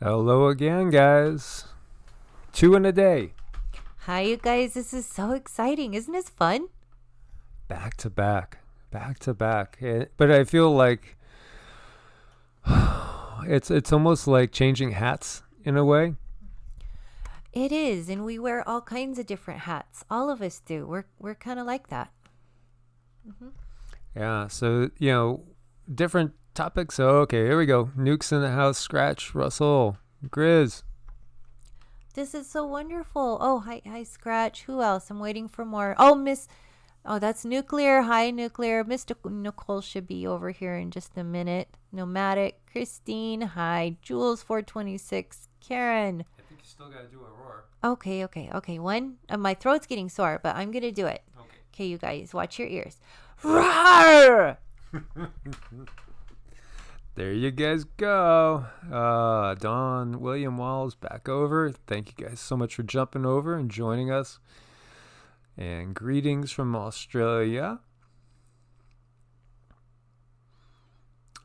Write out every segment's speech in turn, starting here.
Hello again, guys. 2 in a day. Hi, you guys. This is so exciting. Isn't this fun? Back to back. Back to back. But I feel like it's almost like changing hats in a way. It is, and we wear all kinds of different hats. All of us do. We're kind of like that. hmm Yeah, so, different topics. So, okay, here we go. Nukes in the house, Scratch, Russell, Grizz. This is so wonderful. Oh, hi, Scratch. Who else? I'm waiting for more. Oh, Miss. Oh, that's Nuclear. Hi, Nuclear. Mr. Nicole should be over here in just a minute. Nomadic, Christine. Hi, Jules. 426. Karen. I think you still got to do a roar. Okay. One. My throat's getting sore, but I'm gonna do it. Okay. Okay, you guys, watch your ears. Roar! There you guys go. Don William Walls back over. Thank you guys so much for jumping over and joining us. And greetings from Australia.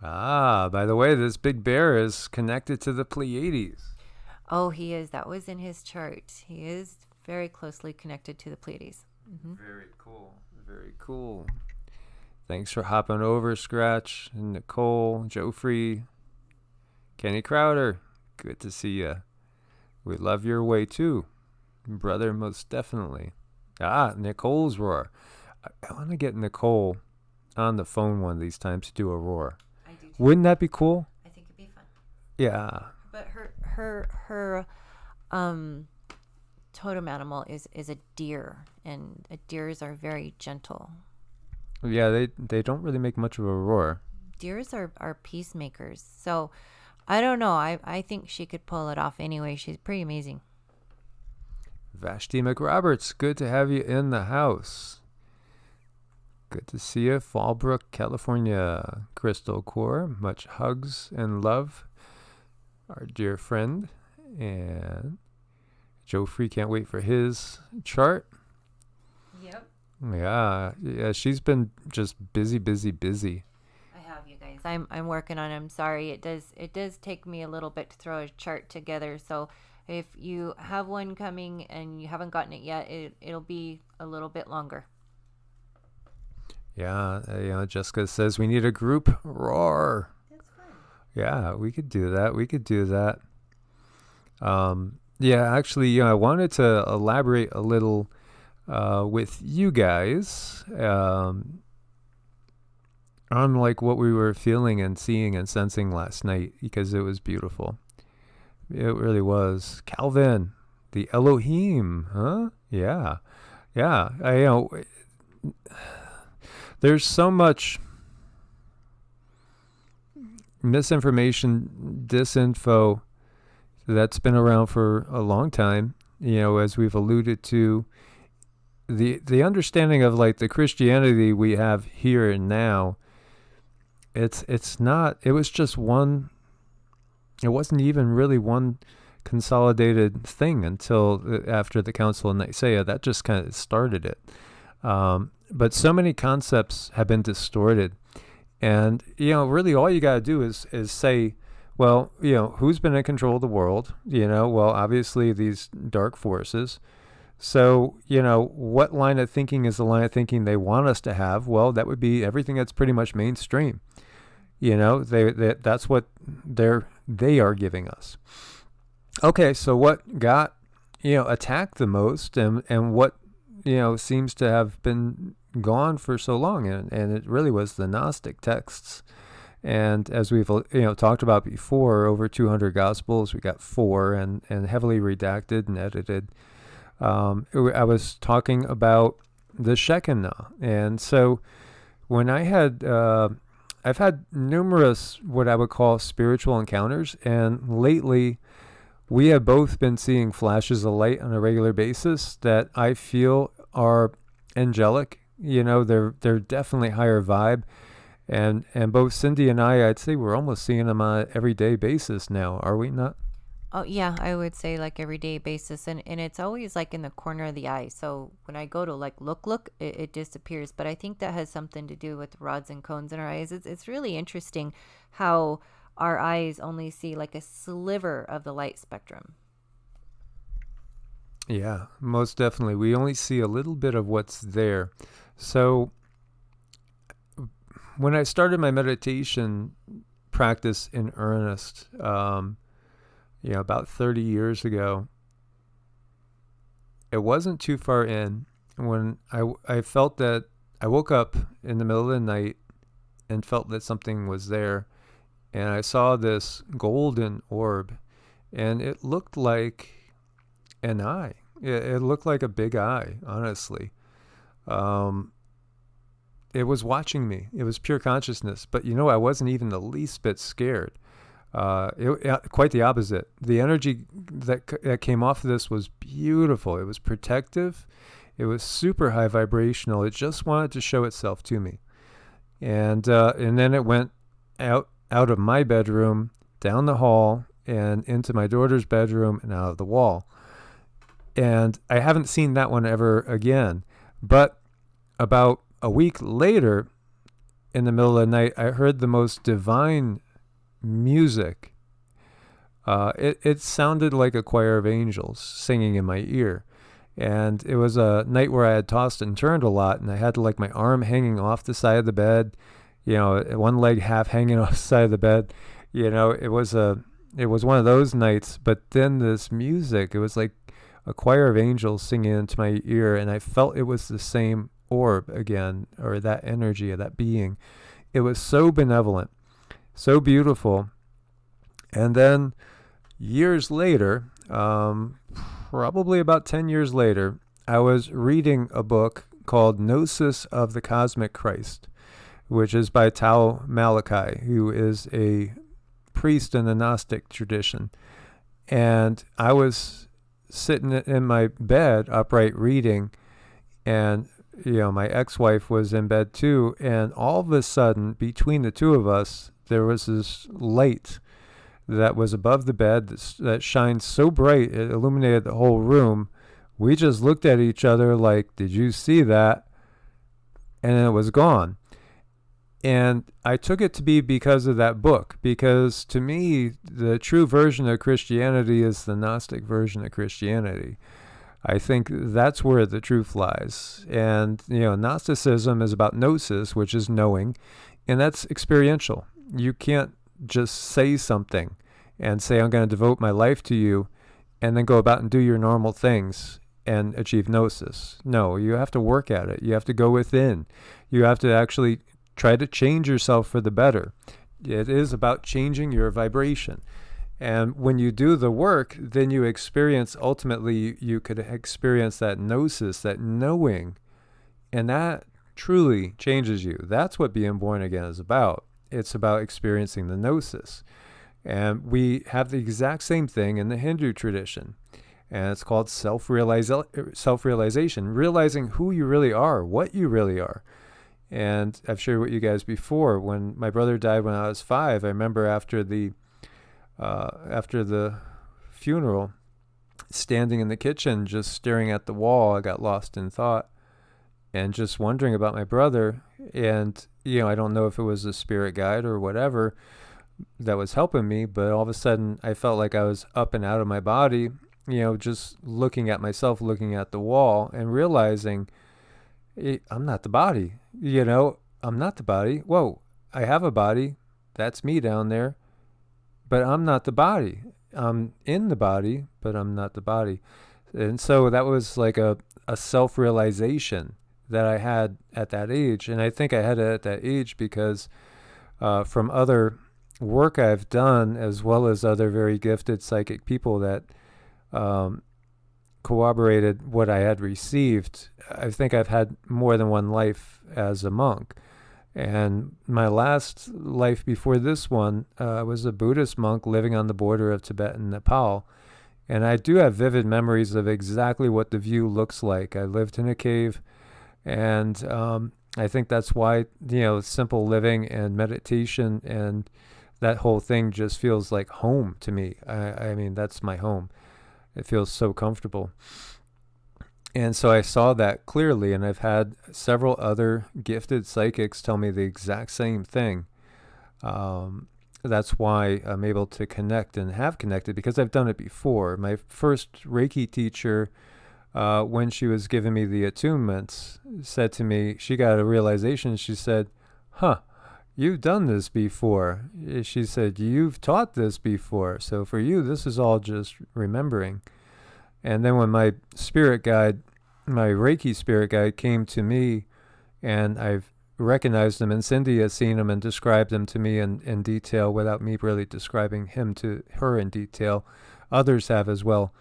By the way, this big bear is connected to the Pleiades. Oh, he is. That was in his chart. He is very closely connected to the Pleiades. Very cool. Very cool. Thanks for hopping over, Scratch, and Nicole, Joffrey, Kenny Crowder. Good to see you. We love your way too, brother, most definitely. Nicole's roar. I want to get Nicole on the phone one of these times to do a roar. I do too. Wouldn't that be cool? I think it'd be fun. Yeah. But her totem animal is a deer, and deers are very gentle. Yeah, they don't really make much of a roar. Deers are peacemakers. So I don't know. I think she could pull it off anyway. She's pretty amazing. Vashti McRoberts, good to have you in the house. Good to see you. Fallbrook, California. Crystal Core, much hugs and love. Our dear friend. And Joffrey can't wait for his chart. Yep. Yeah, she's been just busy. I have, you guys. I'm working on it. I'm sorry. It does take me a little bit to throw a chart together. So if you have one coming and you haven't gotten it yet, it'll be a little bit longer. Yeah, Jessica says we need a group roar. That's fun. Yeah, we could do that. Yeah, actually, I wanted to elaborate a little with you guys on like what we were feeling and seeing and sensing last night, because it was beautiful. It really was. Calvin, the Elohim, huh? Yeah. There's so much misinformation, disinfo that's been around for a long time, as we've alluded to. The understanding of like the Christianity we have here and now, it's not, it was just one, it wasn't even really one consolidated thing until after the Council of Nicaea. That just kind of started it. But so many concepts have been distorted. And, really all you got to do is say, well, who's been in control of the world? Well, obviously these dark forces. So, what line of thinking is the line of thinking they want us to have? Well, that would be everything that's pretty much mainstream. That's what they are giving us. Okay, so what got, attacked the most, and what, seems to have been gone for so long, and it really was the Gnostic texts. And as we've talked about before, over 200 Gospels, we got 4 and heavily redacted and edited. I was talking about the Shekinah, and so when I've had numerous what I would call spiritual encounters, and lately we have both been seeing flashes of light on a regular basis that I feel are angelic. They're definitely higher vibe. And both Cindy and I'd say we're almost seeing them on an everyday basis now, are we not? Oh yeah, I would say like everyday basis, and it's always like in the corner of the eye. So when I go to like look, it disappears. But I think that has something to do with rods and cones in our eyes. It's really interesting how our eyes only see like a sliver of the light spectrum. Yeah, most definitely. We only see a little bit of what's there. So when I started my meditation practice in earnest, about 30 years ago, it wasn't too far in when I felt that I woke up in the middle of the night and felt that something was there. And I saw this golden orb, and it looked like an eye. It looked like a big eye, honestly. It was watching me. It was pure consciousness. But I wasn't even the least bit scared. Quite the opposite. The energy that came off of this was beautiful. It was protective. It was super high vibrational. It just wanted to show itself to me. And then it went out of my bedroom, down the hall, and into my daughter's bedroom and out of the wall. And I haven't seen that one ever again. But about a week later, in the middle of the night, I heard the most divine music. It sounded like a choir of angels singing in my ear. And it was a night where I had tossed and turned a lot, and I had like my arm hanging off the side of the bed, one leg half hanging off the side of the bed. It was one of those nights. But then this music, it was like a choir of angels singing into my ear, and I felt it was the same orb again, or that energy of that being. It was so benevolent, so beautiful. And then years later, probably about 10 years later, I was reading a book called Gnosis of the Cosmic Christ, which is by Tao Malachi, who is a priest in the Gnostic tradition. And I was sitting in my bed, upright, reading, and my ex-wife was in bed too, and all of a sudden, between the two of us, there was this light that was above the bed that shined so bright it illuminated the whole room. We just looked at each other like, "Did you see that?" And then it was gone. And I took it to be because of that book, because to me, the true version of Christianity is the Gnostic version of Christianity. I think that's where the truth lies. And, Gnosticism is about gnosis, which is knowing, and that's experiential. You can't just say something and say, "I'm going to devote my life to you," and then go about and do your normal things and achieve gnosis. No, you have to work at it. You have to go within. You have to actually try to change yourself for the better. It is about changing your vibration. And when you do the work, then you experience, ultimately, you could experience that gnosis, that knowing, and that truly changes you. That's what being born again is about. It's about experiencing the gnosis. And we have the exact same thing in the Hindu tradition. And it's called self-realization, realizing who you really are, what you really are. And I've shared with you guys before, when my brother died when I was 5, I remember after the funeral, standing in the kitchen, just staring at the wall. I got lost in thought and just wondering about my brother. And, I don't know if it was a spirit guide or whatever that was helping me, but all of a sudden I felt like I was up and out of my body, just looking at myself, looking at the wall, and realizing I'm not the body. I'm not the body. Whoa, I have a body. That's me down there. But I'm not the body. I'm in the body, but I'm not the body. And so that was like a self-realization that I had at that age. And I think I had it at that age because from other work I've done, as well as other very gifted psychic people that corroborated what I had received, I think I've had more than one life as a monk. And my last life before this one was a Buddhist monk living on the border of Tibet and Nepal. And I do have vivid memories of exactly what the view looks like. I lived in a cave, and I think that's why, simple living and meditation and that whole thing just feels like home to me. I mean, that's my home. It feels so comfortable. And so I saw that clearly, and I've had several other gifted psychics tell me the exact same thing. that's why I'm able to connect and have connected, because I've done it before. My first Reiki teacher, when she was giving me the attunements, said to me, she got a realization. She said, huh, you've done this before. She said, you've taught this before. So for you, this is all just remembering. And then when my spirit guide, my Reiki spirit guide came to me, and I've recognized him, and Cindy has seen him and described him to me in detail without me really describing him to her in detail. Others have as well.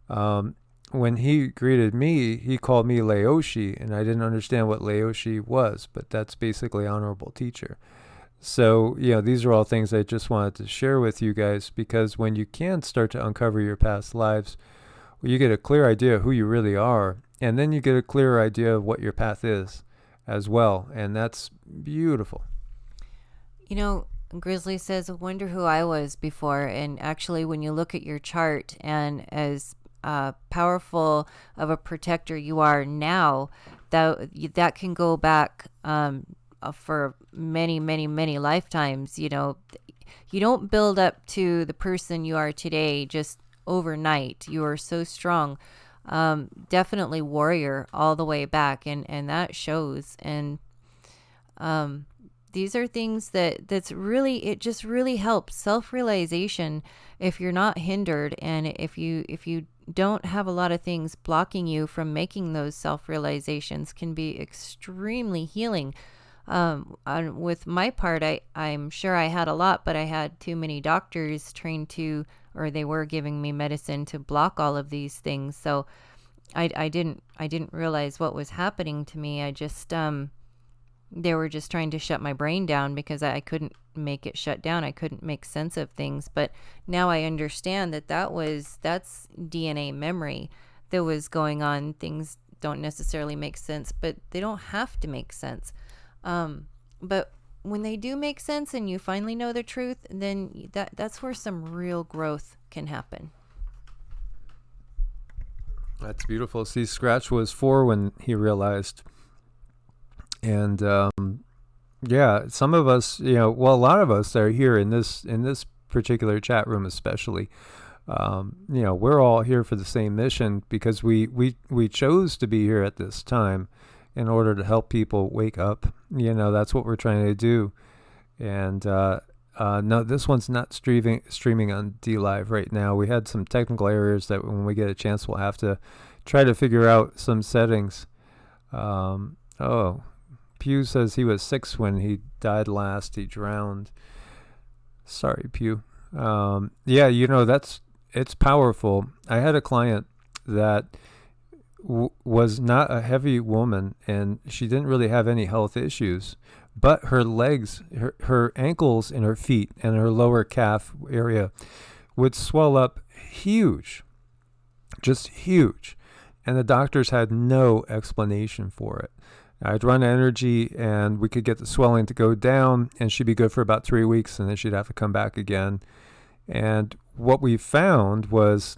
When he greeted me, he called me Laoshi, and I didn't understand what Laoshi was, but that's basically honorable teacher. So, these are all things I just wanted to share with you guys, because when you can start to uncover your past lives, you get a clear idea of who you really are, and then you get a clearer idea of what your path is as well, and that's beautiful. Grizzly says, I wonder who I was before. And actually, when you look at your chart, and as powerful of a protector you are now, that can go back for many, many, many lifetimes. You don't build up to the person you are today just overnight. You are so strong. Definitely warrior all the way back, and that shows. And these are things it just really helps self-realization. If you're not hindered, and if you don't have a lot of things blocking you from making those self-realizations, can be extremely healing. And with my part, I'm sure I had a lot, but I had too many doctors trained to, or they were giving me medicine to block all of these things. So I didn't realize what was happening to me. I just, they were just trying to shut my brain down, because I couldn't make it shut down. I couldn't make sense of things. But now I understand that's DNA memory that was going on. Things don't necessarily make sense, but they don't have to make sense. But when they do make sense and you finally know the truth, then that's where some real growth can happen. That's beautiful. See, Scratch was 4 when he realized. And some of us, a lot of us that are here in this particular chat room especially, we're all here for the same mission, because we chose to be here at this time in order to help people wake up. That's what we're trying to do. And no, this one's not streaming on DLive right now. We had some technical errors that when we get a chance, we'll have to try to figure out some settings. Pew says he was 6 when he died last. He drowned. Sorry, Pew. It's powerful. I had a client that was not a heavy woman, and she didn't really have any health issues, but her legs, her ankles and her feet and her lower calf area would swell up huge, just huge. And the doctors had no explanation for it. I'd run energy, and we could get the swelling to go down, and she'd be good for about 3 weeks, and then she'd have to come back again. And what we found was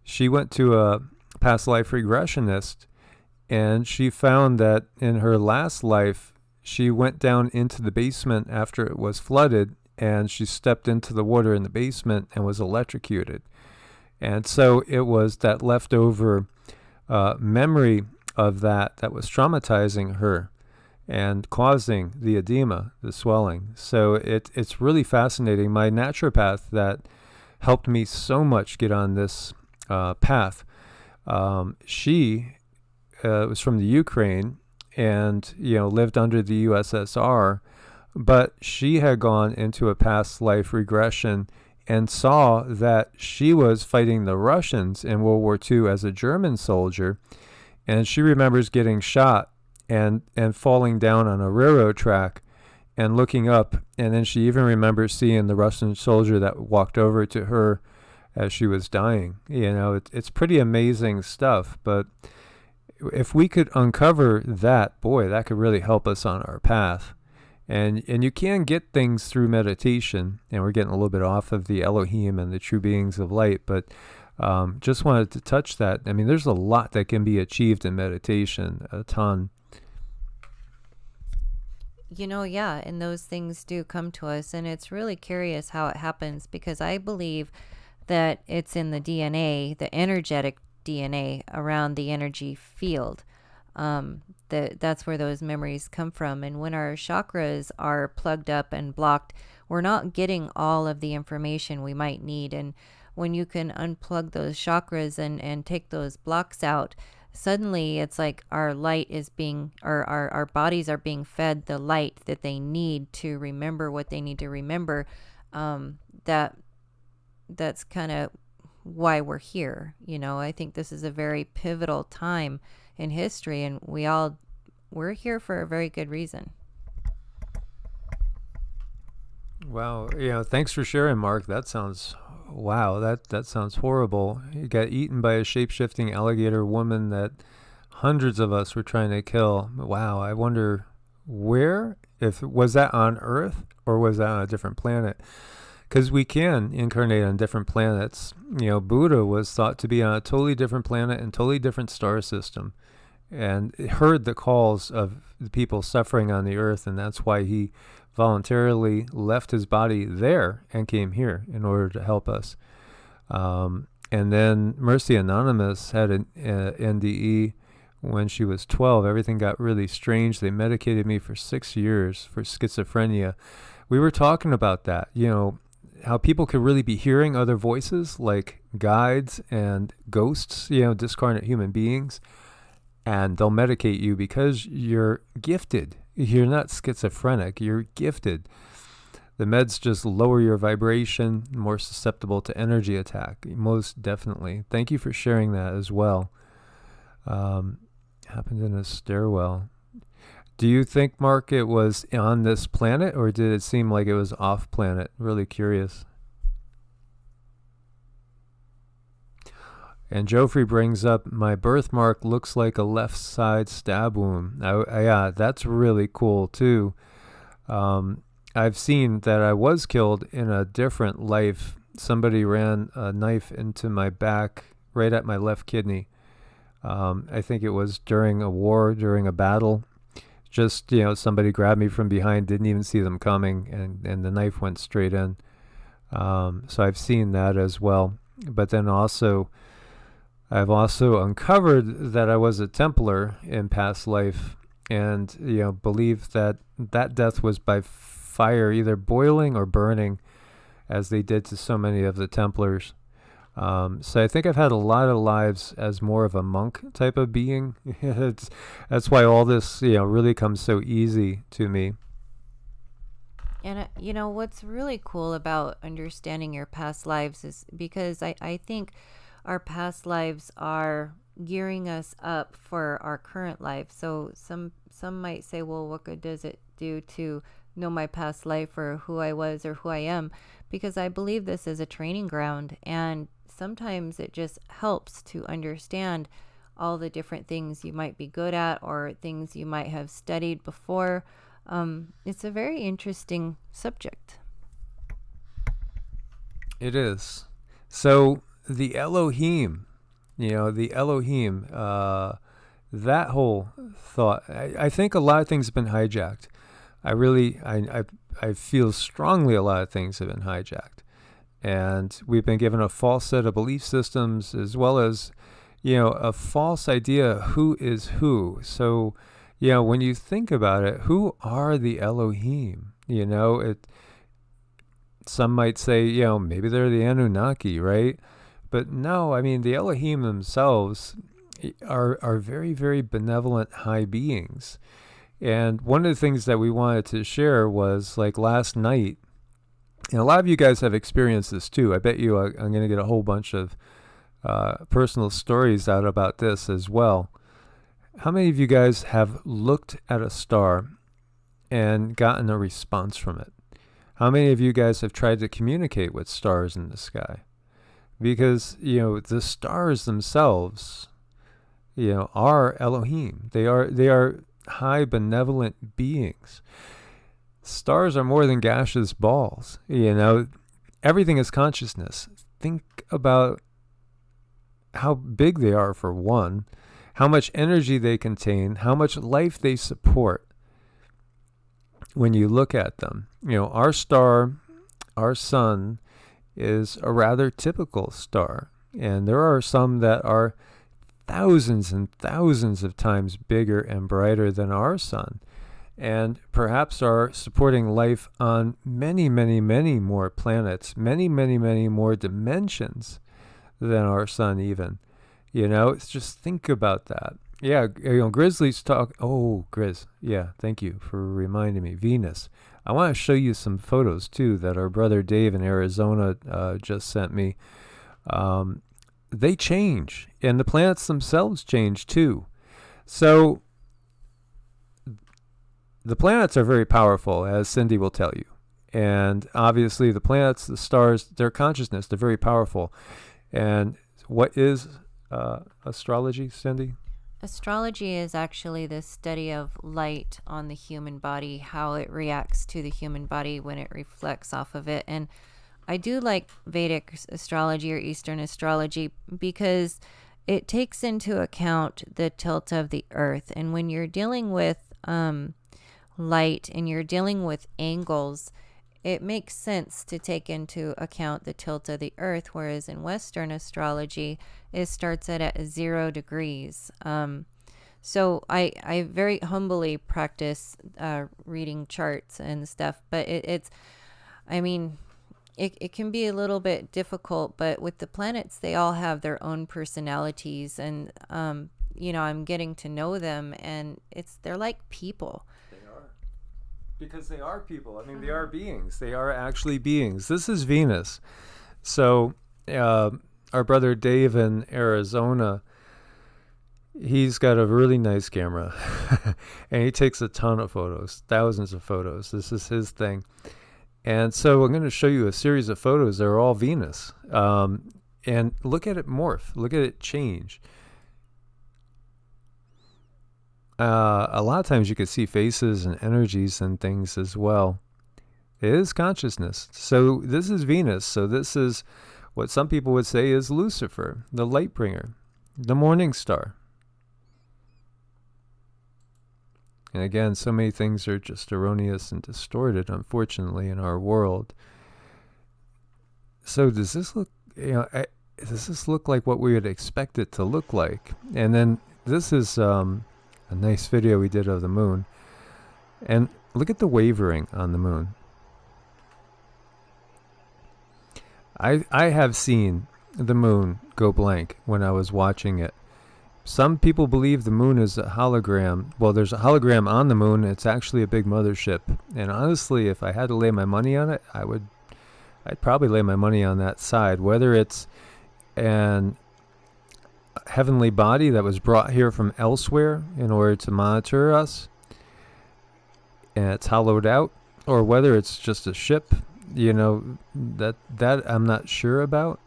she went to a past life regressionist, and she found that in her last life, she went down into the basement after it was flooded, and she stepped into the water in the basement and was electrocuted. And so it was that leftover memory of that was traumatizing her and causing the edema, the swelling. So it's really fascinating. My naturopath that helped me so much get on this path, she was from the Ukraine and lived under the USSR, but she had gone into a past life regression and saw that she was fighting the Russians in World War II as a German soldier. And she remembers getting shot and falling down on a railroad track and looking up. And then she even remembers seeing the Russian soldier that walked over to her as she was dying. It's pretty amazing stuff. But if we could uncover that, boy, that could really help us on our path. And you can get things through meditation. And we're getting a little bit off of the Elohim and the true beings of light. But just wanted to touch that. I mean, there's a lot that can be achieved in meditation, a ton. Yeah, and those things do come to us, and it's really curious how it happens, because I believe that it's in the DNA, the energetic DNA around the energy field. That's where those memories come from. And when our chakras are plugged up and blocked, we're not getting all of the information we might need. And when you can unplug those chakras and take those blocks out, suddenly it's like our light is being, or our bodies are being fed the light that they need to remember what they need to remember. That's kind of why we're here. I think this is a very pivotal time in history, and we're here for a very good reason. Wow. Thanks for sharing, Mark. That sounds, wow, that sounds horrible. You got eaten by a shape-shifting alligator woman that hundreds of us were trying to kill. Wow. I wonder where, was that on Earth or was that on a different planet? Because we can incarnate on different planets. Buddha was thought to be on a totally different planet and totally different star system, and heard the calls of the people suffering on the earth, and that's why he voluntarily left his body there and came here in order to help us. And then Mercy Anonymous had an NDE when she was 12. Everything got really strange. They medicated me for 6 years for schizophrenia. We were talking about that, how people could really be hearing other voices like guides and ghosts, discarnate human beings, and they'll medicate you because you're gifted. You're not schizophrenic, you're gifted. The meds just lower your vibration, more susceptible to energy attack, most definitely. Thank you for sharing that as well. Happened in a stairwell. Do you think, Mark, it was on this planet, or did it seem like it was off planet? Really curious. And Joffrey brings up, my birthmark looks like a left side stab wound. Yeah, that's really cool too. I've seen that I was killed in a different life. Somebody ran a knife into my back, right at my left kidney. I think it was during a war, during a battle. Just, somebody grabbed me from behind, didn't even see them coming, and the knife went straight in. So I've seen that as well. But then I've also uncovered that I was a Templar in past life, and, believe that death was by fire, either boiling or burning, as they did to so many of the Templars. So I think I've had a lot of lives as more of a monk type of being. That's why all this, really comes so easy to me. And what's really cool about understanding your past lives is because I think our past lives are gearing us up for our current life. So some might say, well, what good does it do to know my past life or who I was or who I am? Because I believe this is a training ground, and sometimes it just helps to understand all the different things you might be good at or things you might have studied before. It's a very interesting subject. It is. So the Elohim, that whole thought, I think a lot of things have been hijacked. I feel strongly a lot of things have been hijacked. And we've been given a false set of belief systems, as well as, a false idea who is who. So, when you think about it, who are the Elohim? Some might say, maybe they're the Anunnaki, right? But no, I mean, the Elohim themselves are very, very benevolent high beings. And one of the things that we wanted to share was, like, last night, and a lot of you guys have experienced this too. I bet you I'm going to get a whole bunch of personal stories out about this as well. How many of you guys have looked at a star and gotten a response from it? How many of you guys have tried to communicate with stars in the sky? Because, the stars themselves, are Elohim. They are high benevolent beings. Stars are more than gaseous balls. Everything is consciousness. Think about how big they are, for one, how much energy they contain, how much life they support. when you look at them. Our star, our sun, is a rather typical star. And there are some that are thousands and thousands of times bigger and brighter than our sun, and perhaps are supporting life on many, many, many more planets, many, many, many more dimensions than our sun even. It's just think about that. Yeah, Grizzlies talk. Oh, Grizz. Yeah, thank you for reminding me. Venus. I want to show you some photos too that our brother Dave in Arizona just sent me. They change, and the planets themselves change too. So the planets are very powerful, as Cindy will tell you. And obviously the planets, the stars, their consciousness, they're very powerful. And what is astrology, Cindy? Astrology is actually the study of light on the human body, how it reacts to the human body when it reflects off of it. And I do like Vedic astrology or Eastern astrology because it takes into account the tilt of the earth. And when you're dealing with light and you're dealing with angles, it makes sense to take into account the tilt of the earth, whereas in Western astrology, it starts at 0 degrees. So I very humbly practice reading charts and stuff, but it can be a little bit difficult, but with the planets, they all have their own personalities, and I'm getting to know them, and they're like people. Because they are people. I mean, they are beings. They are actually beings. This is Venus. So our brother Dave in Arizona, he's got a really nice camera. And he takes a ton of photos, thousands of photos. This is his thing. And so I'm going to show you a series of photos. They're all Venus. And look at it morph. Look at it change. A lot of times you can see faces and energies and things as well. It is consciousness. So this is Venus. So this is what some people would say is Lucifer, the light bringer, the morning star. And again, so many things are just erroneous and distorted, unfortunately, in our world. So does this look, does this look like what we would expect it to look like? And then this is a nice video we did of the moon. And look at the wavering on the moon. I have seen the moon go blank when I was watching it. Some people believe the moon is a hologram. Well, there's a hologram on the moon. It's actually a big mothership. And honestly, if I had to lay my money on it, I'd probably lay my money on that side. Whether it's an heavenly body that was brought here from elsewhere in order to monitor us, and it's hollowed out, or whether it's just a ship, that I'm not sure about.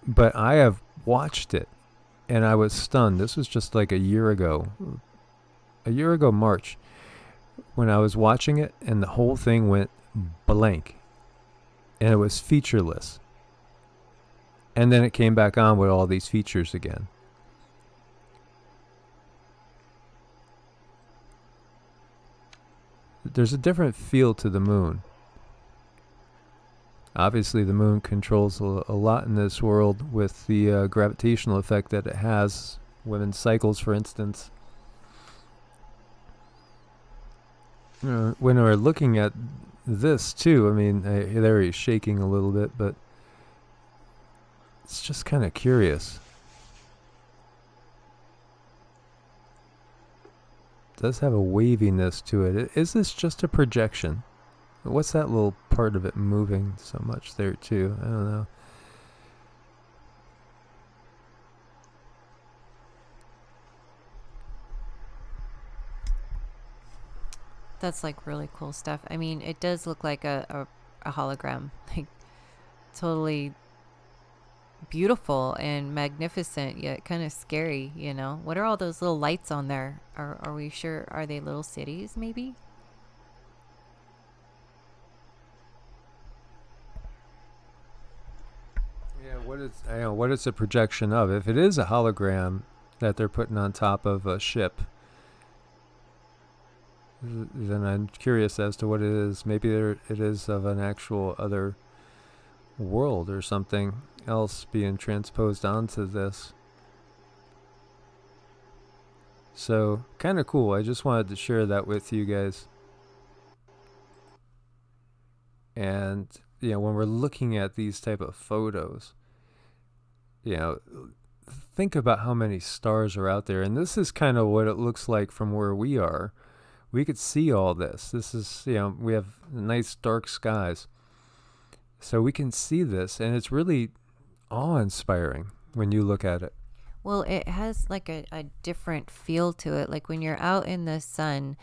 But I have watched it, and I was stunned. This was just like a year ago March, when I was watching it, and the whole thing went blank, and it was featureless. And then it came back on with all these features again. There's a different feel to the moon. Obviously, the moon controls a lot in this world with the gravitational effect that it has. Women's cycles, for instance. When we're looking at this, too, I mean, there he's shaking a little bit, but it's just kind of curious. It does have a waviness to it. Is this just a projection? What's that little part of it moving so much there too? I don't know. That's like really cool stuff. I mean, it does look like a hologram, like totally beautiful and magnificent, yet kind of scary, What are all those little lights on there? Are we sure? Are they little cities, maybe? Yeah, what it's a projection of. If it is a hologram that they're putting on top of a ship, then I'm curious as to what it is. Maybe it is of an actual other world or something else being transposed onto this. So, kind of cool. I just wanted to share that with you guys. And, when we're looking at these type of photos, think about how many stars are out there. And this is kind of what it looks like from where we are. We could see all this. This is, we have nice dark skies. So we can see this, and it's really awe-inspiring when you look at it. Well, it has like a different feel to it. Like when you're out in the sun,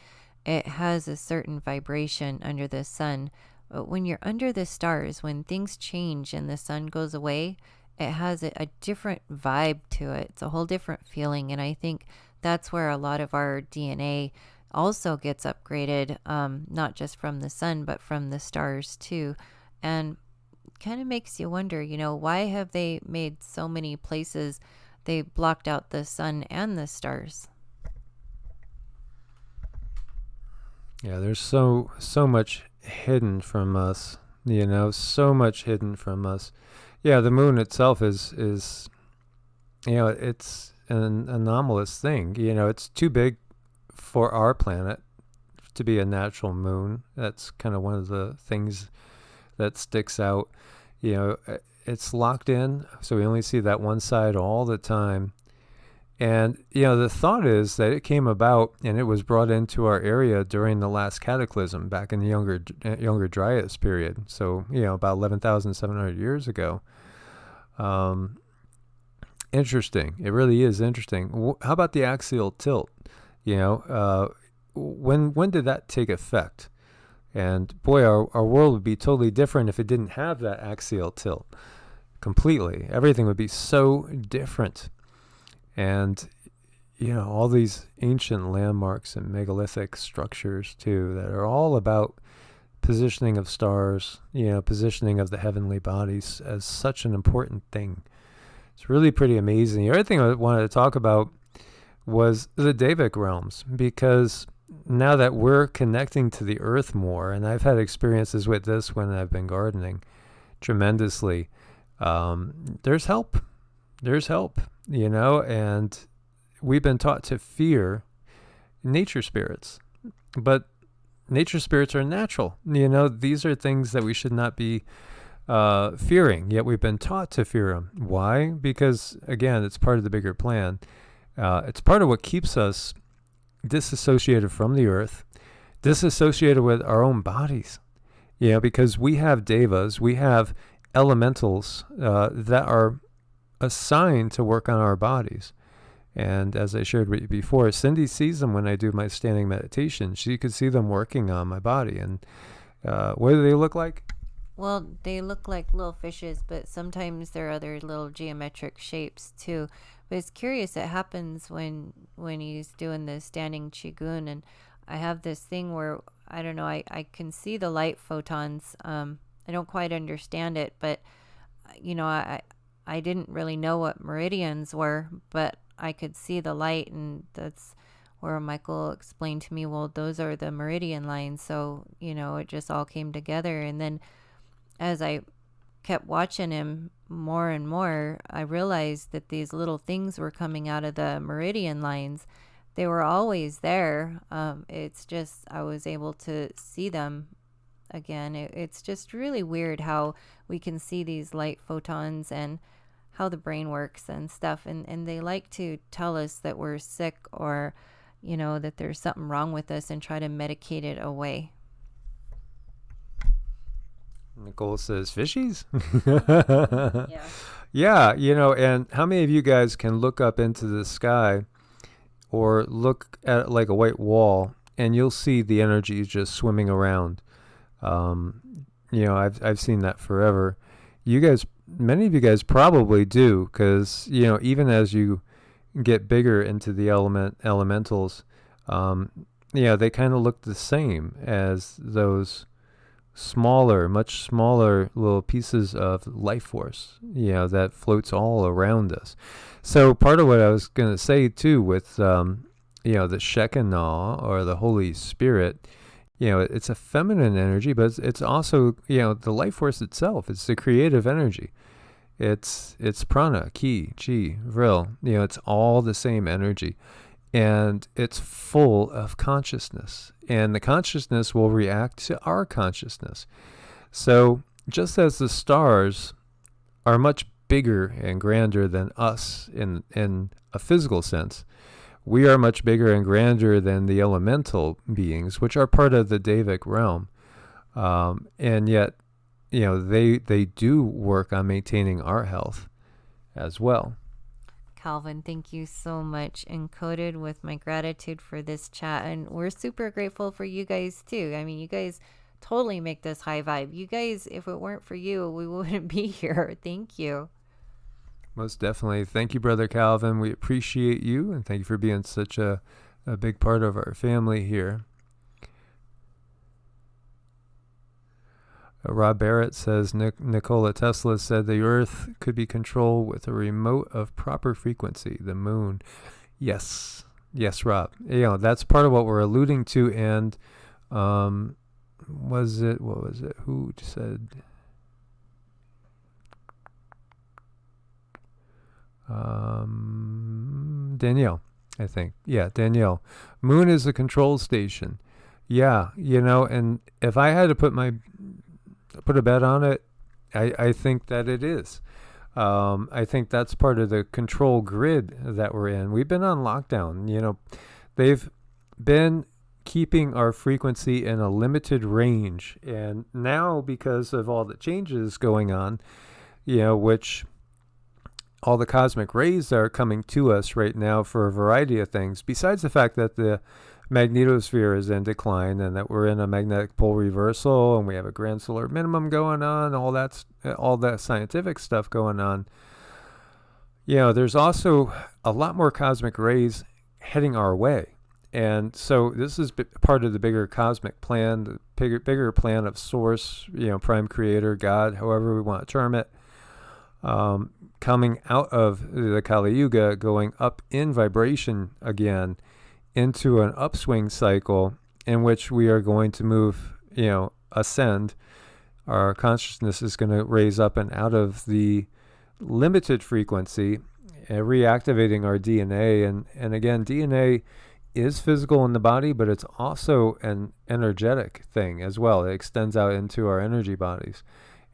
it has a certain vibration under the sun. But when you're under the stars, when things change and the sun goes away, it has a different vibe to it. It's a whole different feeling. And I think that's where a lot of our DNA also gets upgraded, not just from the sun, but from the stars too. And kind of makes you wonder, why have they made so many places they blocked out the sun and the stars? Yeah, there's so much hidden from us, so much hidden from us. Yeah, the moon itself is it's an anomalous thing. It's too big for our planet to be a natural moon. That's kind of one of the things that sticks out. It's locked in, so we only see that one side all the time. And, the thought is that it came about and it was brought into our area during the last cataclysm back in the younger Dryas period. So, about 11,700 years ago. Interesting. It really is interesting. How about the axial tilt? When did that take effect? And boy, our world would be totally different if it didn't have that axial tilt. Completely. Everything would be so different. And, all these ancient landmarks and megalithic structures, too, that are all about positioning of stars, positioning of the heavenly bodies as such an important thing. It's really pretty amazing. The other thing I wanted to talk about was the Devic realms, because now that we're connecting to the earth more, and I've had experiences with this when I've been gardening tremendously, there's help. There's help, and we've been taught to fear nature spirits. But nature spirits are natural. These are things that we should not be fearing, yet we've been taught to fear them. Why? Because, again, it's part of the bigger plan. It's part of what keeps us disassociated from the earth, disassociated with our own bodies. Because we have devas, we have elementals that are assigned to work on our bodies. And as I shared with you before, Cindy sees them when I do my standing meditation. She could see them working on my body. And what do they look like? Well, they look like little fishes, but sometimes they're other little geometric shapes too. But it's curious, it happens when he's doing the standing qigong, and I have this thing where, I don't know, I can see the light photons. I don't quite understand it, but I didn't really know what meridians were, but I could see the light, and that's where Michael explained to me, well, those are the meridian lines. So, it just all came together. And then as I kept watching him more and more, I realized that these little things were coming out of the meridian lines. They were always there. It's just I was able to see them again. It's just really weird how we can see these light photons and how the brain works and stuff. And they like to tell us that we're sick or, that there's something wrong with us and try to medicate it away. Nicole says, fishies? Yeah. Yeah, and how many of you guys can look up into the sky or look at like a white wall and you'll see the energy just swimming around? I've seen that forever. Many of you guys probably do, because, even as you get bigger into the elementals, they kind of look the same as those much smaller little pieces of life force, that floats all around us. So part of what I was going to say too with the Shekinah or the Holy Spirit, it's a feminine energy, but it's also, the life force itself. It's the creative energy. It's prana, ki, chi, vril. It's all the same energy. And it's full of consciousness. And the consciousness will react to our consciousness. So just as the stars are much bigger and grander than us in a physical sense, we are much bigger and grander than the elemental beings, which are part of the Devic realm. And yet, they do work on maintaining our health as well. Calvin, thank you so much. Encoded with my gratitude for this chat. And we're super grateful for you guys too. I mean, you guys totally make this high vibe. You guys, if it weren't for you, we wouldn't be here. Thank you. Most definitely. Thank you, Brother Calvin. We appreciate you, and thank you for being such a big part of our family here. Rob Barrett says, Nikola Tesla said the Earth could be controlled with a remote of proper frequency, the moon. Yes, Rob. That's part of what we're alluding to. And what was it? Who said? Danielle, I think. Yeah, Danielle. Moon is a control station. Yeah, and if I had to put a bet on it, I think that it is. I think that's part of the control grid that we're in. We've been on lockdown. They've been keeping our frequency in a limited range. And now, because of all the changes going on, which all the cosmic rays are coming to us right now for a variety of things, besides the fact that the magnetosphere is in decline and that we're in a magnetic pole reversal and we have a grand solar minimum going on, all that scientific stuff going on. There's also a lot more cosmic rays heading our way. And so this is part of the bigger cosmic plan, the bigger plan of source, prime creator, God, however we want to term it, coming out of the Kali Yuga, going up in vibration again into an upswing cycle in which we are going to move, ascend. Our consciousness is going to raise up and out of the limited frequency, reactivating our DNA. And again, DNA is physical in the body, but it's also an energetic thing as well. It extends out into our energy bodies.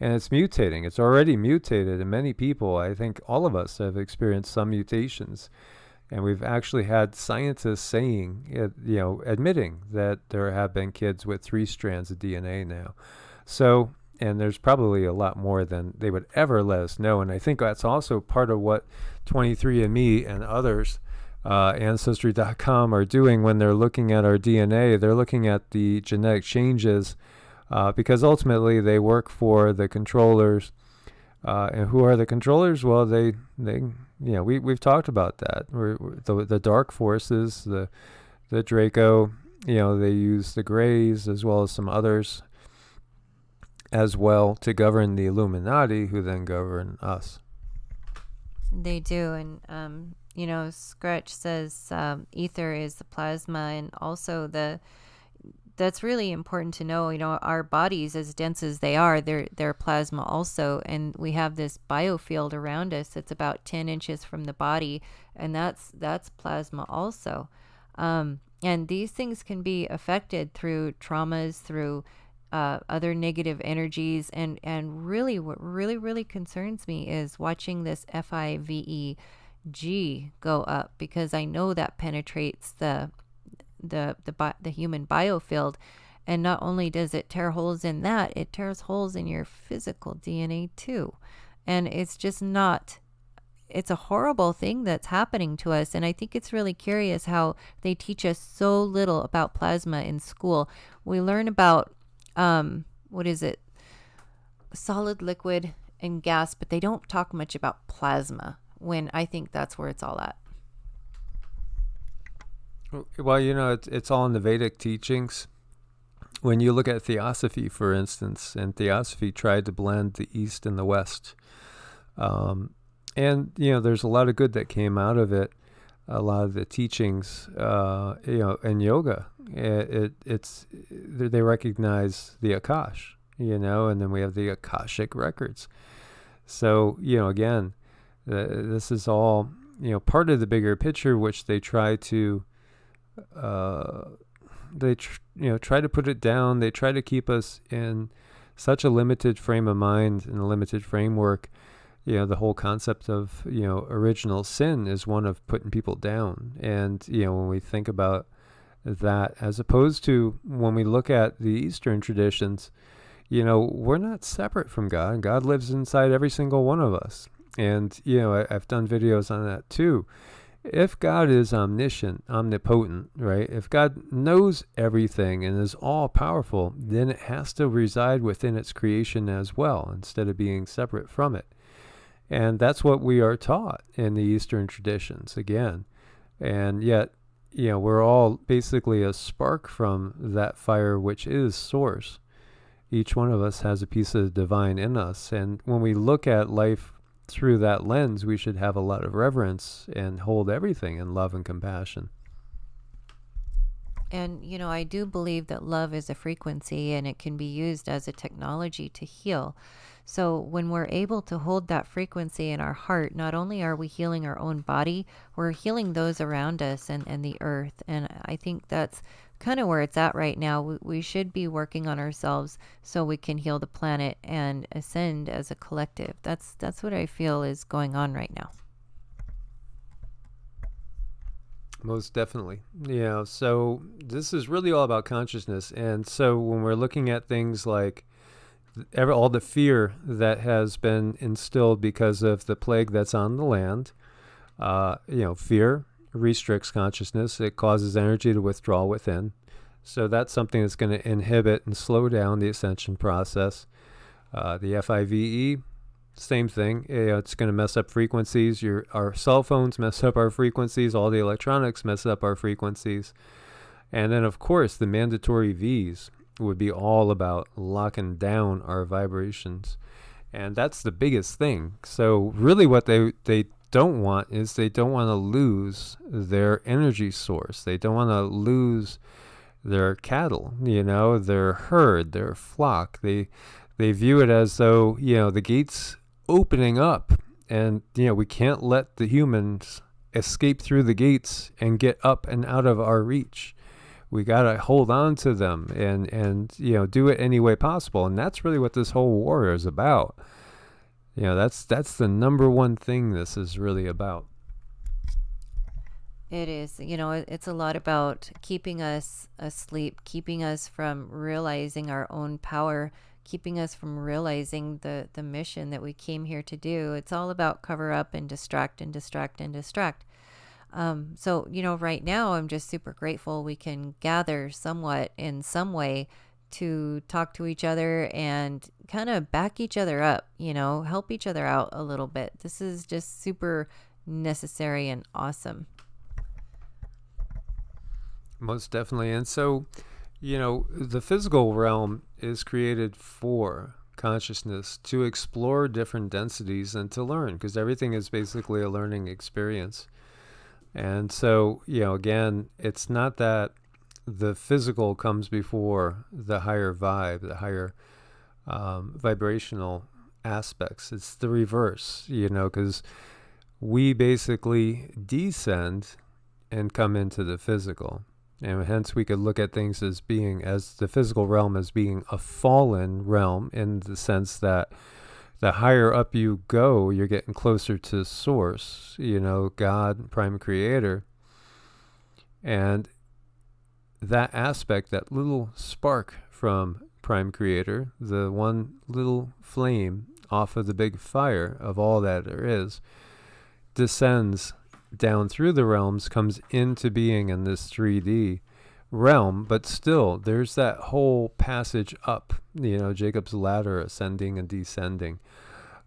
And it's mutating. It's already mutated in many people. I think all of us have experienced some mutations. And we've actually had scientists saying, admitting that there have been kids with 3 strands of DNA now. So, and there's probably a lot more than they would ever let us know. And I think that's also part of what 23andMe and others, Ancestry.com, are doing when they're looking at our DNA. They're looking at the genetic changes because ultimately they work for the controllers. And who are the controllers? Well, we've talked about that. The dark forces, the Draco, they use the Greys as well as some others as well to govern the Illuminati, who then govern us. They do. And, Scratch says ether is the plasma, and also that's really important to know. Our bodies, as dense as they are, they're plasma also, and we have this biofield around us that's about 10 inches from the body, and that's plasma also. And these things can be affected through traumas, through other negative energies, and really what really concerns me is watching this FIVEG go up, because I know that penetrates the human biofield, and not only does it tear holes in that, it tears holes in your physical DNA too. And it's just it's a horrible thing that's happening to us. And I think it's really curious how they teach us so little about plasma in school. We learn about solid, liquid, and gas, but they don't talk much about plasma, when I think that's where it's all at. Well, it's all in the Vedic teachings. When you look at Theosophy, for instance, and Theosophy tried to blend the East and the West. And, there's a lot of good that came out of it. a lot of the teachings, in yoga. They recognize the Akash, and then we have the Akashic records. So, again, this is all, part of the bigger picture, which they try to, try to put it down. They try to keep us in such a limited frame of mind and a limited framework. The whole concept of, original sin is one of putting people down. And, when we think about that, as opposed to when we look at the Eastern traditions, we're not separate from God. God lives inside every single one of us. And, I've done videos on that too. If God is omniscient, omnipotent, right? If God knows everything and is all powerful, then it has to reside within its creation as well, instead of being separate from it. And that's what we are taught in the Eastern traditions, again. And yet, we're all basically a spark from that fire, which is source. Each one of us has a piece of the divine in us. And when we look at life through that lens, we should have a lot of reverence and hold everything in love and compassion. And, I do believe that love is a frequency, and it can be used as a technology to heal. So when we're able to hold that frequency in our heart, not only are we healing our own body, we're healing those around us and the earth. And I think that's kind of where it's at right now. We should be working on ourselves so we can heal the planet and ascend as a collective. That's what I feel is going on right now. Most definitely. So this is really all about consciousness. And so when we're looking at things like all the fear that has been instilled because of the plague that's on the land, fear restricts consciousness. It causes energy to withdraw within. So that's something that's going to inhibit and slow down the ascension process. The FIVE, same thing. It's going to mess up frequencies. Our cell phones mess up our frequencies. All the electronics mess up our frequencies. And then, of course, the mandatory Vs would be all about locking down our vibrations. And that's the biggest thing. So really what they don't want is they don't want to lose their energy source. They don't want to lose their cattle, their herd, their flock. They view it as though, the gates opening up, and, we can't let the humans escape through the gates and get up and out of our reach. We got to hold on to them and do it any way possible. And that's really what this whole war is about. That's the number one thing this is really about. It is. It's a lot about keeping us asleep, keeping us from realizing our own power, keeping us from realizing the mission that we came here to do. It's all about cover up and distract and distract and distract. So, right now I'm just super grateful we can gather somewhat in some way to talk to each other and kind of back each other up, help each other out a little bit. This is just super necessary and awesome. Most definitely. And so, the physical realm is created for consciousness to explore different densities and to learn, because everything is basically a learning experience. And so, again, it's not that the physical comes before the higher vibe, the higher vibrational aspects. It's the reverse, because we basically descend and come into the physical. And hence we could look at things as the physical realm as being a fallen realm, in the sense that the higher up you go, you're getting closer to source, God, prime creator. And that aspect, that little spark from prime creator, the one little flame off of the big fire of all that there is, descends down through the realms, comes into being in this 3D realm, but still there's that whole passage up, Jacob's ladder, ascending and descending.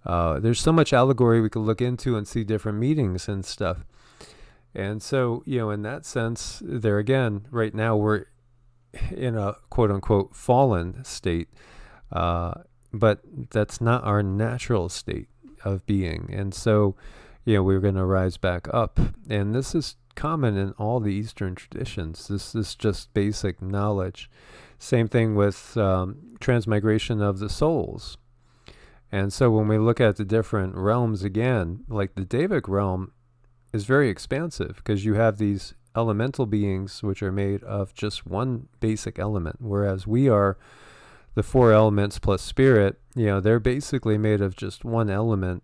There's so much allegory we could look into and see different meanings and stuff. And so, in that sense, there again, right now we're in a quote unquote fallen state, but that's not our natural state of being. And so, we're going to rise back up. And this is common in all the Eastern traditions. This is just basic knowledge. Same thing with transmigration of the souls. And so when we look at the different realms again, like the Devic realm is very expansive because you have these elemental beings which are made of just one basic element, whereas we are the four elements plus spirit. They're basically made of just one element,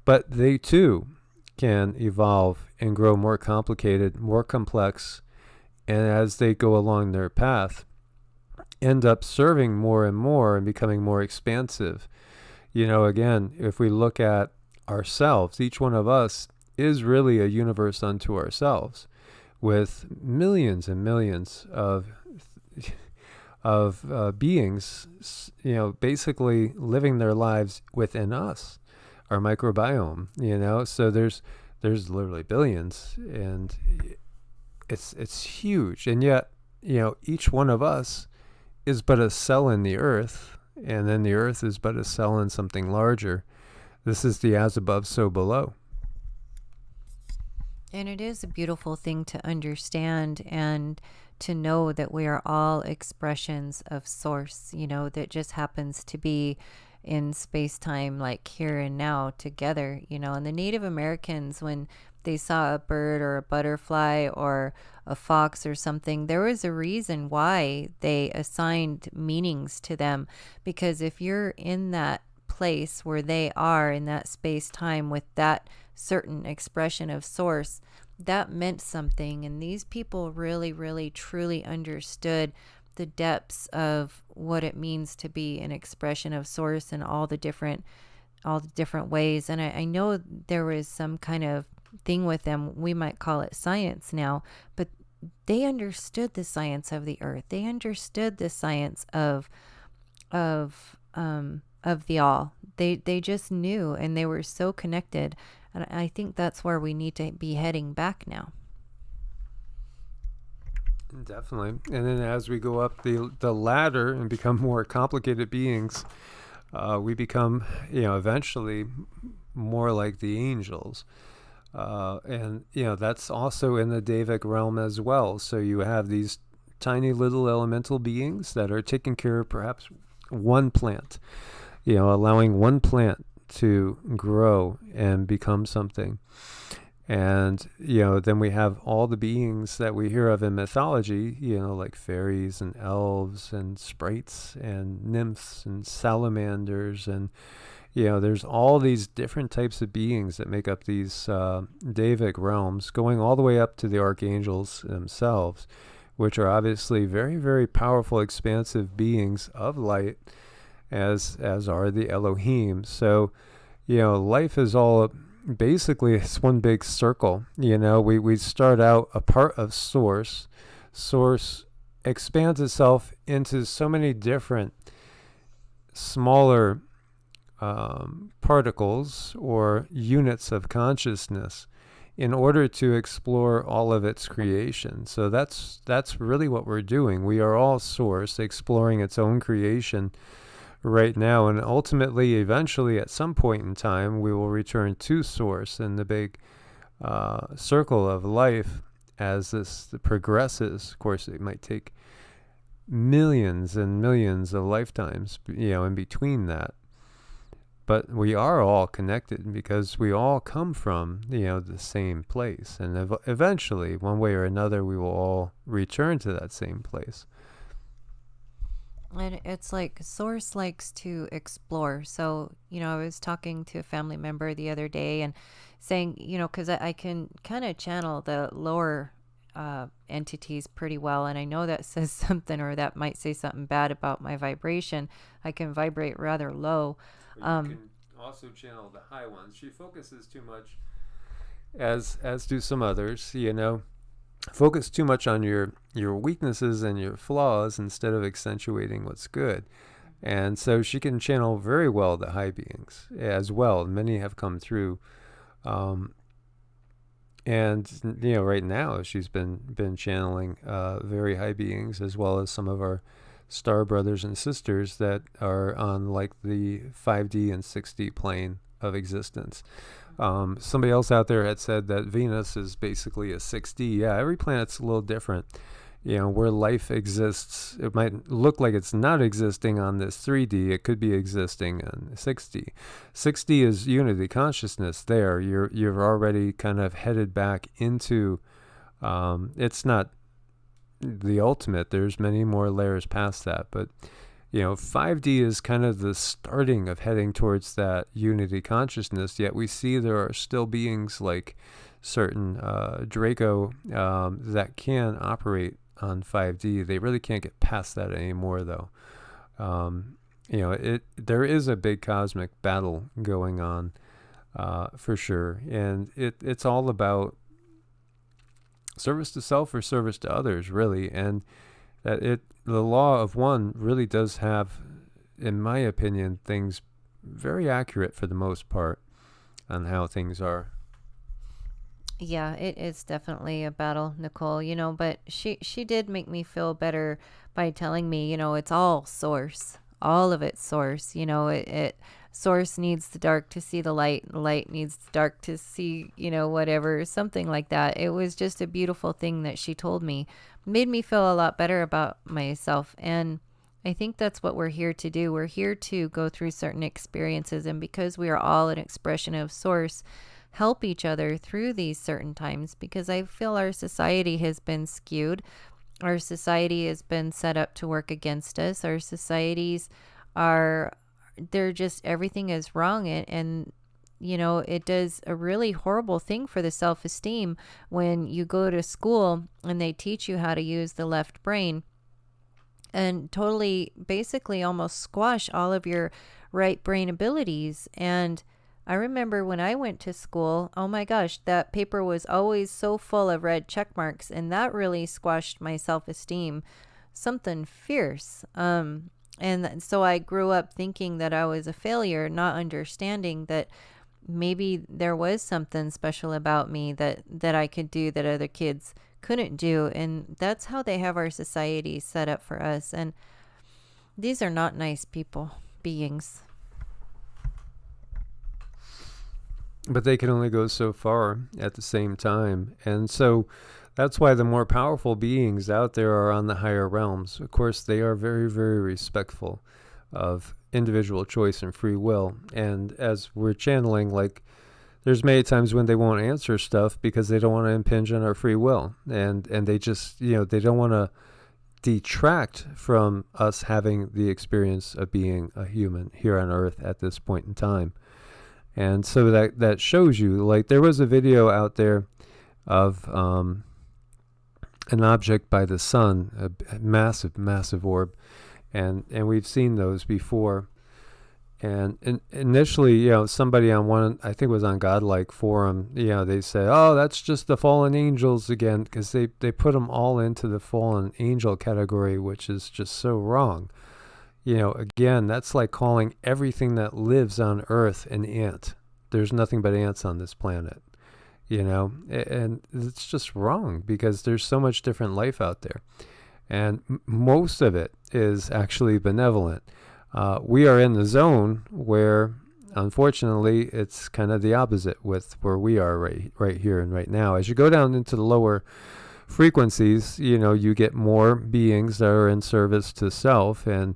but they too can evolve and grow more complicated, more complex, and as they go along their path, end up serving more and more and becoming more expansive. Again, if we look at ourselves, each one of us is really a universe unto ourselves, with millions and millions of beings, basically living their lives within us, our microbiome. So there's literally billions, and it's huge, and yet each one of us is but a cell in the earth, and then the earth is but a cell in something larger. This is the as above, so below. And it is a beautiful thing to understand and to know that we are all expressions of source, that just happens to be in space-time, like here and now together, and the Native Americans, when they saw a bird or a butterfly or a fox or something, there was a reason why they assigned meanings to them, because if you're in that place where they are in that space-time with that certain expression of source, that meant something. And these people really, really, truly understood the depths of what it means to be an expression of source in all the different ways. And I know there was some kind of thing with them, we might call it science now, but they understood the science of the earth. They understood the science of the all. They just knew, and they were so connected. And I think that's where we need to be heading back now. Definitely. And then as we go up the ladder and become more complicated beings, we become, eventually more like the angels. And that's also in the Devic realm as well. So you have these tiny little elemental beings that are taking care of perhaps one plant, allowing one plant to grow and become something. And then we have all the beings that we hear of in mythology, like fairies and elves and sprites and nymphs and salamanders, and there's all these different types of beings that make up these Devic realms, going all the way up to the archangels themselves, which are obviously very, very powerful, expansive beings of light, as are the Elohim. So, life is all basically it's one big circle. We start out a part of source. Source expands itself into so many different smaller particles or units of consciousness in order to explore all of its creation. So that's really what we're doing. We are all source exploring its own creation right now, and ultimately, eventually, at some point in time, we will return to source in the big circle of life as this progresses. Of course, it might take millions and millions of lifetimes, in between that. But we are all connected because we all come from, the same place. And eventually, one way or another, we will all return to that same place. And it's like source likes to explore. So, I was talking to a family member the other day and saying, because I can kind of channel the lower entities pretty well. And I know that says something, or that might say something bad about my vibration. I can vibrate rather low. You can also channel the high ones. She focuses too much, as do some others, focus too much on your weaknesses and your flaws instead of accentuating what's good. And so she can channel very well the high beings as well. Many have come through. And right now she's been channeling very high beings, as well as some of our star brothers and sisters that are on like the 5D and 6D plane of existence. Somebody else out there had said that Venus is basically a 6D. Yeah, every planet's a little different. Where life exists, it might look like it's not existing on this 3D. It could be existing on 6D. 6D is unity consciousness. There, you're already kind of headed back into. It's not the ultimate. There's many more layers past that, but 5D is kind of the starting of heading towards that unity consciousness. Yet we see there are still beings like certain Draco that can operate on 5D. They really can't get past that anymore, though. There is a big cosmic battle going on, for sure, and it's all about service to self or service to others, really, and that the law of one really does have, in my opinion, things very accurate for the most part on how things are. Yeah, it is definitely a battle, Nicole, but she did make me feel better by telling me, it's all source. All of it's source. It source needs the dark to see the light. Light needs the dark to see, whatever, something like that. It was just a beautiful thing that she told me. Made me feel a lot better about myself. And I think that's what we're here to do. We're here to go through certain experiences, and because we are all an expression of source, help each other through these certain times, because I feel our society has been skewed. Our society has been set up to work against us. Our societies they're just, everything is wrong. And it does a really horrible thing for the self-esteem when you go to school and they teach you how to use the left brain and totally, basically almost squash all of your right brain abilities. And I remember when I went to school, oh my gosh, that paper was always so full of red check marks, and that really squashed my self-esteem, something fierce. And so I grew up thinking that I was a failure, not understanding that maybe there was something special about me that I could do that other kids couldn't do. And that's how they have our society set up for us. And these are not nice beings. But they can only go so far at the same time. And so that's why the more powerful beings out there are on the higher realms. Of course, they are very, very respectful of individual choice and free will. And as we're channeling, like, there's many times when they won't answer stuff because they don't want to impinge on our free will. And they just, they don't want to detract from us having the experience of being a human here on Earth at this point in time. And so that shows you, like, there was a video out there of an object by the sun, a massive, massive orb, and we've seen those before. And initially, somebody on one, I think it was on Godlike Forum, they say, oh, that's just the fallen angels again, because they put them all into the fallen angel category, which is just so wrong. Again, that's like calling everything that lives on Earth an ant. There's nothing but ants on this planet, and it's just wrong because there's so much different life out there. And most of it is actually benevolent. We are in the zone where, unfortunately, it's kind of the opposite with where we are right here and right now. As you go down into the lower frequencies, you get more beings that are in service to self, and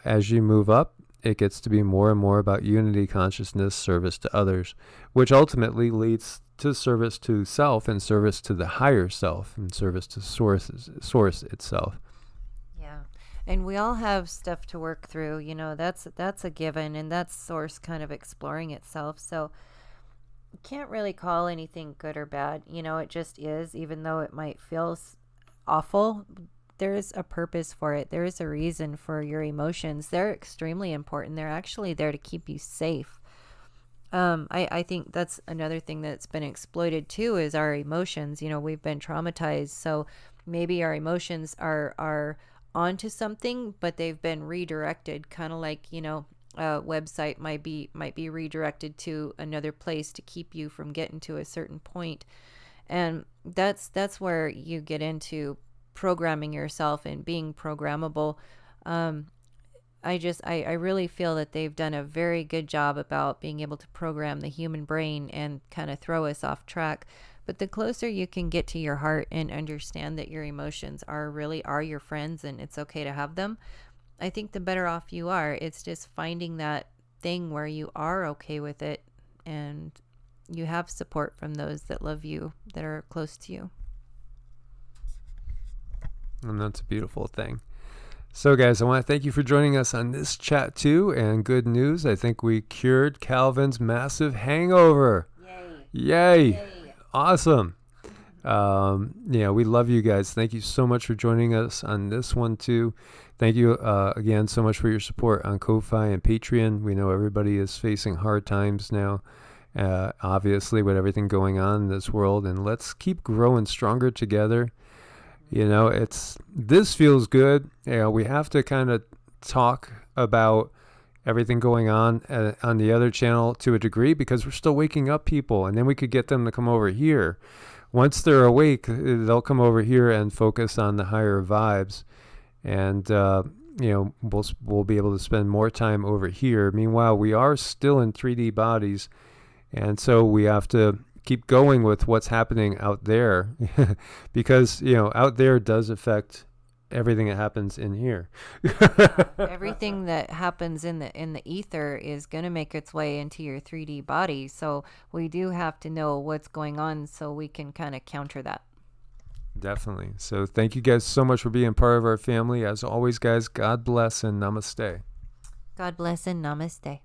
as you move up, it gets to be more and more about unity consciousness, service to others, which ultimately leads to service to self and service to the higher self and service to source itself. Yeah. And we all have stuff to work through, that's a given, and that's source kind of exploring itself. So you can't really call anything good or bad. It just is, even though it might feel awful. There is a purpose for it. There is a reason for your emotions. They're extremely important. They're actually there to keep you safe. I think that's another thing that's been exploited too, is our emotions. We've been traumatized, so maybe our emotions are onto something, but they've been redirected, kind of like, a website might be redirected to another place to keep you from getting to a certain point. And that's where you get into programming yourself and being programmable. I really feel that they've done a very good job about being able to program the human brain and kind of throw us off track. But the closer you can get to your heart and understand that your emotions are your friends and it's okay to have them, I think the better off you are. It's just finding that thing where you are okay with it and you have support from those that love you, that are close to you. And that's a beautiful thing. So, guys, I want to thank you for joining us on this chat, too. And good news, I think we cured Calvin's massive hangover. Yay. Awesome. We love you guys. Thank you so much for joining us on this one, too. Thank you again so much for your support on Ko-Fi and Patreon. We know everybody is facing hard times now, obviously, with everything going on in this world. And let's keep growing stronger together. This feels good. We have to kind of talk about everything going on the other channel to a degree because we're still waking up people, and then we could get them to come over here. Once they're awake, they'll come over here and focus on the higher vibes, and we'll be able to spend more time over here. Meanwhile, we are still in 3D bodies, and so we have to keep going with what's happening out there because out there does affect everything that happens in here. Everything that happens in the ether is going to make its way into your 3D body, so we do have to know what's going on so we can kind of counter that. Definitely. So thank you guys so much for being part of our family. As always, guys, God bless and namaste. God bless and namaste.